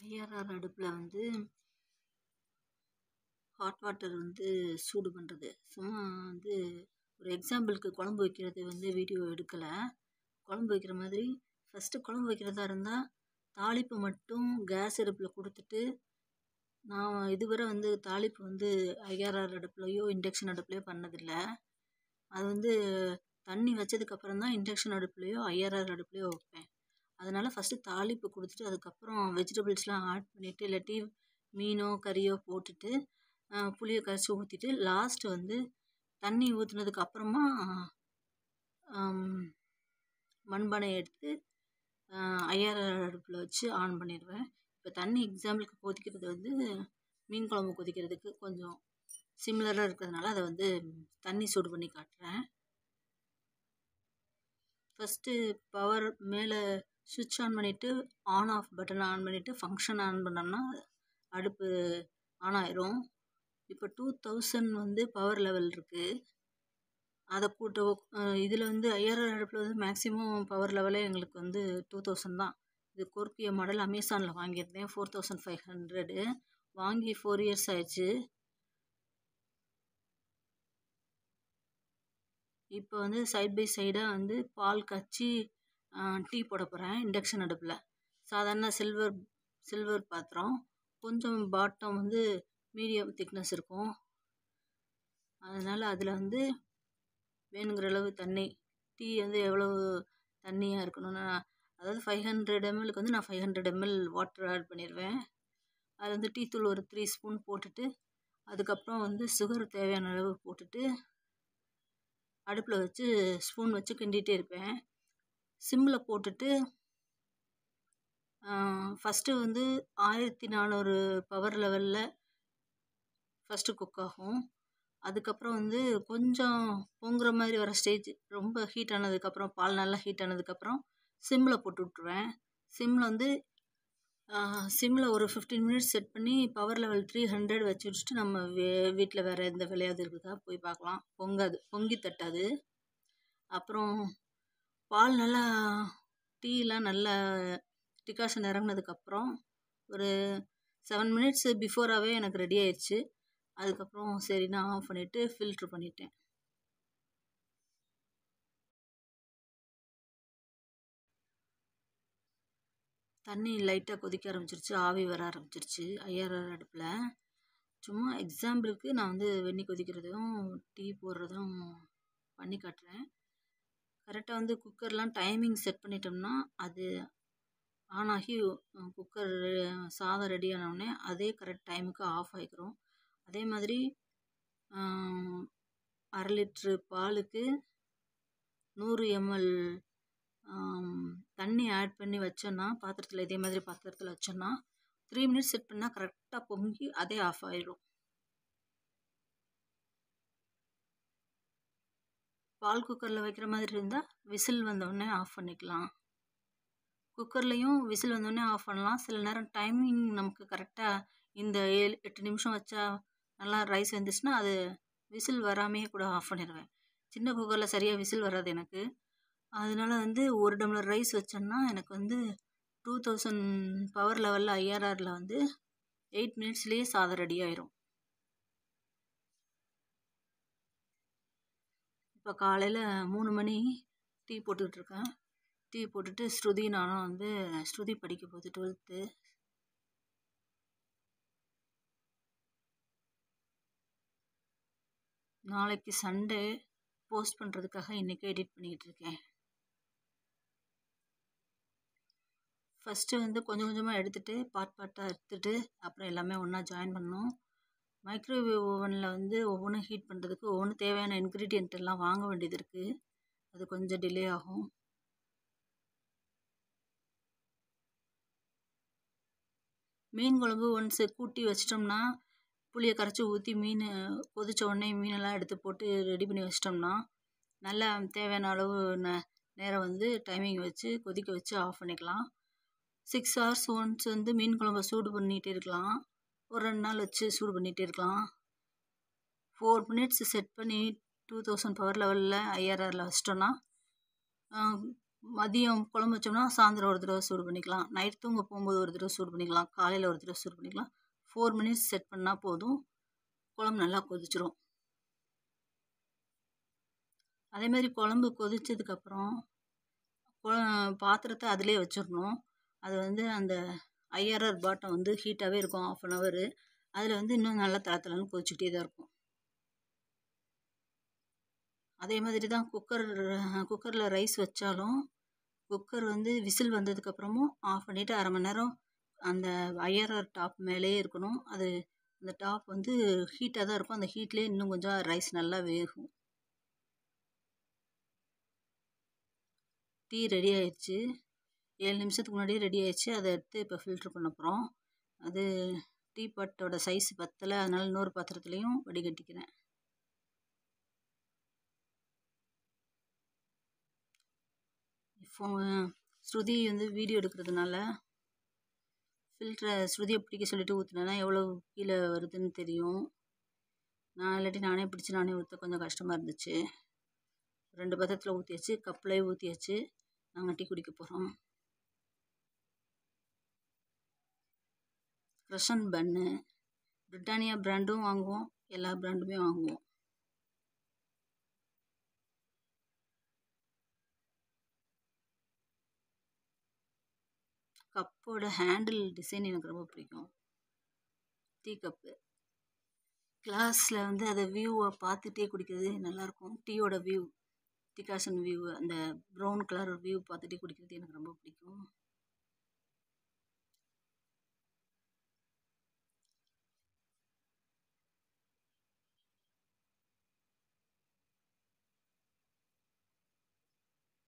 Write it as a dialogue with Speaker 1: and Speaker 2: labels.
Speaker 1: IRR அடுப்பில் வந்து hot water வந்து சூடு பண்ணுறது. சும்மா வந்து ஒரு எக்ஸாம்பிளுக்கு குழம்பு வைக்கிறது வந்து வீடியோ எடுக்கலை. குழம்பு வைக்கிற மாதிரி ஃபஸ்ட்டு குழம்பு வைக்கிறதா இருந்தால் தாளிப்பு மட்டும் கேஸ் அடுப்பில் கொடுத்துட்டு, நான் இதுவரை வந்து தாளிப்பு வந்து ஐஆர்ஆர் அடுப்புலையோ இண்டக்ஷன் அடுப்புலையோ பண்ணதில்லை. அது வந்து தண்ணி வச்சதுக்கப்புறம் தான் இண்டக்ஷன் அடுப்புலையோ ஐஆர்ஆர் அடுப்புலையோ வைப்பேன். அதனால் ஃபஸ்ட்டு தாளிப்பு கொடுத்துட்டு அதுக்கப்புறம் வெஜிடபிள்ஸ்லாம் ஆட் பண்ணிவிட்டு, இல்லாட்டி மீனோ கறியோ போட்டுட்டு புளியை கரைச்சி ஊற்றிட்டு லாஸ்ட்டு வந்து தண்ணி ஊற்றுனதுக்கு அப்புறமா மண்பானையை எடுத்து ஐஆர்ஆர் அடுப்பில் வச்சு ஆன் பண்ணிடுவேன். இப்போ தண்ணி எக்ஸாம்பிளுக்கு கொதிக்கிறது வந்து மீன் குழம்பு கொதிக்கிறதுக்கு கொஞ்சம் சிமிலராக இருக்கிறதுனால அதை வந்து தண்ணி சூடு பண்ணி காட்டுறேன். ஃபஸ்ட்டு பவர் மேலே சுவிட்ச் ஆன் பண்ணிவிட்டு ஆன் ஆஃப் பட்டனை ஆன் பண்ணிவிட்டு ஃபங்க்ஷன் ஆன் பண்ணோம்னா அடுப்பு ஆன் ஆயிரும். இப்போ 2000 வந்து பவர் லெவல் இருக்குது. அதை இதில் வந்து ஐஆர்ஆர் அடுப்பில் வந்து மேக்ஸிமம் பவர் லெவலே எங்களுக்கு வந்து 2000 தான். இது கோர்பியோ மாடல் அமேசானில் வாங்கியிருந்தேன். 4500 வாங்கி 4 இயர்ஸ் ஆயிடுச்சு. இப்போ வந்து சைட் பை சைடாக வந்து பால் காய்ச்சி டீ போட போகிறேன். இண்டக்ஷன் அடுப்பில் சாதாரண சில்வர் பாத்திரம், கொஞ்சம் பாட்டம் வந்து மீடியம் திக்னஸ் இருக்கும். அதனால் அதில் வந்து வேணுங்கிற அளவு தண்ணி, டீ வந்து எவ்வளவு தண்ணியாக இருக்கணும்னா, அதாவது 500 ml வந்து நான் 500 ml வாட்டர் ஆட் பண்ணிடுவேன். அதில் வந்து டீ தூள் ஒரு 3 ஸ்பூன் போட்டுட்டு, அதுக்கப்புறம் வந்து சுகர் தேவையான அளவு போட்டுட்டு அடுப்பில் வச்சு ஸ்பூன் வச்சு கிண்டிகிட்டே இருப்பேன். சிம்மில் போட்டுட்டு ஃபஸ்ட்டு வந்து 1400 பவர் லெவலில் ஃபஸ்ட்டு குக் ஆகும். அதுக்கப்புறம் வந்து கொஞ்சம் பொங்குற மாதிரி வர ஸ்டேஜ், ரொம்ப ஹீட் ஆனதுக்கப்புறம், பால் நல்லா ஹீட் ஆனதுக்கப்புறம் சிம்மில் போட்டு விட்ருவேன். சிம்மில் ஒரு 15 மினிட்ஸ் செட் பண்ணி பவர் லெவல் 300 வச்சு வச்சுட்டு நம்ம வீட்டில் வேறு எந்த விளையாவது இருக்குதா போய் பார்க்கலாம். பொங்கி தட்டாது. அப்புறம் பால் நல்லா டீலாம் நல்லா டிகாஷன் இறங்கினதுக்கப்புறம் ஒரு 7 மினிட்ஸ் பிஃபோராகவே எனக்கு ரெடி ஆயிடுச்சு. அதுக்கப்புறம் சரி நான் ஆஃப் பண்ணிவிட்டு ஃபில்ட்ரு பண்ணிட்டேன். தண்ணி லைட்டாக கொதிக்க ஆரம்பிச்சிருச்சு, ஆவி வர ஆரம்பிச்சிருச்சு ஐஆர்ஆர் அடுப்பில். சும்மா எக்ஸாம்பிளுக்கு நான் வந்து வெந்நி கொதிக்கிறதும் டீ போடுறதும் பண்ணி காட்டுறேன். கரெக்டாக வந்து குக்கர்லாம் டைமிங் செட் பண்ணிட்டோம்னா அது ஆன் ஆகி குக்கர் சாதம் ரெடி ஆனவுடனே அதே கரெக்ட் டைமுக்கு ஆஃப் ஆகிக்கிறோம். அதே மாதிரி 1/2 லிட்ரு பாலுக்கு 100 ml தண்ணி ஆட் பண்ணி வச்சோன்னா பாத்திரத்தில், இதே மாதிரி பாத்திரத்தில் வச்சோன்னா 3 மினிட்ஸ் செட் பண்ணால் கரெக்டாக பொங்கி அதே ஆஃப் ஆகிடும். பால் குக்கரில் வைக்கிற மாதிரி இருந்தால் விசில் வந்தோடனே ஆஃப் பண்ணிக்கலாம். குக்கர்லேயும் விசில் வந்தோடனே ஆஃப் பண்ணலாம். சில நேரம் டைமிங் நமக்கு கரெக்டாக இந்த 7-8 நிமிஷம் வச்சா நல்லா ரைஸ் வந்துச்சுன்னா அது விசில் வராமையே கூட ஆஃப் பண்ணிடுவேன். சின்ன குக்கரில் சரியாக விசில் வராது எனக்கு. அதனால வந்து 1 டம்ளர் ரைஸ் வச்சோன்னா எனக்கு வந்து 2000 பவர் லெவலில் ஐஆர்ஆரில் வந்து 8 மினிட்ஸ்லேயே சாதம் ரெடி ஆயிரும். இப்போ காலையில் 3 மணி டீ போட்டுட்ருக்கேன். டீ போட்டுட்டு ஸ்ருதி நானும் வந்து ஸ்ருதி படிக்க போகுது 12th. நாளைக்கு சண்டே போஸ்ட் பண்ணுறதுக்காக இன்றைக்கி எடிட் பண்ணிக்கிட்டு இருக்கேன். ஃபஸ்ட்டு வந்து கொஞ்சம் கொஞ்சமாக எடுத்துகிட்டு பார்ட்டாக எடுத்துகிட்டு அப்புறம் எல்லாமே ஒன்றா ஜாயின் பண்ணணும். மைக்ரோவேவ் ஓவனில் வந்து ஒவ்வொன்றும் ஹீட் பண்ணுறதுக்கு ஒவ்வொன்றும் தேவையான இன்க்ரீடியன்ட் எல்லாம் வாங்க வேண்டியது இருக்குது. அது கொஞ்சம் டிலே ஆகும். மீன் குழம்பு ஒன்ஸ் கூட்டி வச்சிட்டோம்னா புளியை கரைச்சி ஊற்றி மீன் கொதித்த உடனே மீனெல்லாம் எடுத்து போட்டு ரெடி பண்ணி வச்சிட்டோம்னா நல்லா தேவையான அளவு நேரம் வந்து டைமிங் வச்சு கொதிக்க வச்சு ஆஃப் பண்ணிக்கலாம். 6 hours ஒன்ஸ் வந்து மீன் குழம்பை சூடு பண்ணிகிட்டே இருக்கலாம். ஒரு 2 நாள் வச்சு சூடு பண்ணிகிட்டே இருக்கலாம். 4 மினிட்ஸ் செட் பண்ணி 2000 பவர் லெவலில் ஐஆர்ஆரில் வச்சிட்டோன்னா மதியம் குழம்பு வச்சோம்னா சாயந்தரம் ஒரு தடவை சூடு பண்ணிக்கலாம். நைட் தூங்க போகும்போது ஒரு தடவை சூடு பண்ணிக்கலாம். காலையில் ஒரு தடவை சூடு பண்ணிக்கலாம். 4 மினிட்ஸ் செட் பண்ணால் போதும், குழம்பு நல்லா கொதிச்சிரும். அதே மாதிரி குழம்பு கொதிச்சதுக்கப்புறம் பாத்திரத்தை அதிலே வச்சிடணும். அது வந்து அந்த ஐஆர்ஆர் பாட்டம் வந்து ஹீட்டாகவே இருக்கும் 1/2 ஹவர். அதில் வந்து இன்னும் நல்லா தளத்தலன்னு கொதிச்சுட்டே தான் இருக்கும். அதே மாதிரி தான் குக்கரில் ரைஸ் வச்சாலும் குக்கர் வந்து விசில் வந்ததுக்கப்புறமும் ஆஃப் பண்ணிவிட்டு 1/2 மணி நேரம் அந்த ஐஆர்ஆர் டாப் மேலேயே இருக்கணும். அது அந்த டாப் வந்து ஹீட்டாக தான் இருக்கும். அந்த ஹீட்லேயே இன்னும் கொஞ்சம் ரைஸ் நல்லா வேகும். டீ ரெடி ஆயிடுச்சு. 7 நிமிஷத்துக்கு முன்னாடியே ரெடி ஆயிடுச்சு. அதை எடுத்து இப்போ ஃபில்ட்ரு பண்ண போகிறோம். அது டீ பாட்டோட சைஸ் பத்தலை, அதனால இன்னொரு பாத்திரத்துலேயும் வடிகட்டிக்கிறேன். இப்போ ஸ்ருதி வந்து வீடியோ எடுக்கிறதுனால ஃபில்டரை ஸ்ருதியை பிடிக்க சொல்லிட்டு ஊற்றுனேன்னா எவ்வளோ கீழே வருதுன்னு தெரியும். இல்லாட்டி நானே பிடிச்சி நானே ஊற்ற கொஞ்சம் கஷ்டமாக இருந்துச்சு. 2 பாத்திரத்தில் ஊற்றியாச்சு, கப்லேயே ஊற்றியாச்சு. நாங்கள் டீ குடிக்க போகிறோம். க்ரஷன் பன்னு, பிரிட்டானியா பிராண்டும் வாங்குவோம், எல்லா பிராண்டுமே வாங்குவோம். கப்போட ஹேண்டில் டிசைன் எனக்கு ரொம்ப பிடிக்கும். டீ கப்பு கிளாஸில் வந்து அதை வியூவை பார்த்துட்டே குடிக்கிறது நல்லாயிருக்கும். டீயோட வியூ, டிகாஷன் வியூ, அந்த ப்ரௌன் கலர் வியூ பார்த்துட்டே குடிக்கிறது எனக்கு ரொம்ப பிடிக்கும்.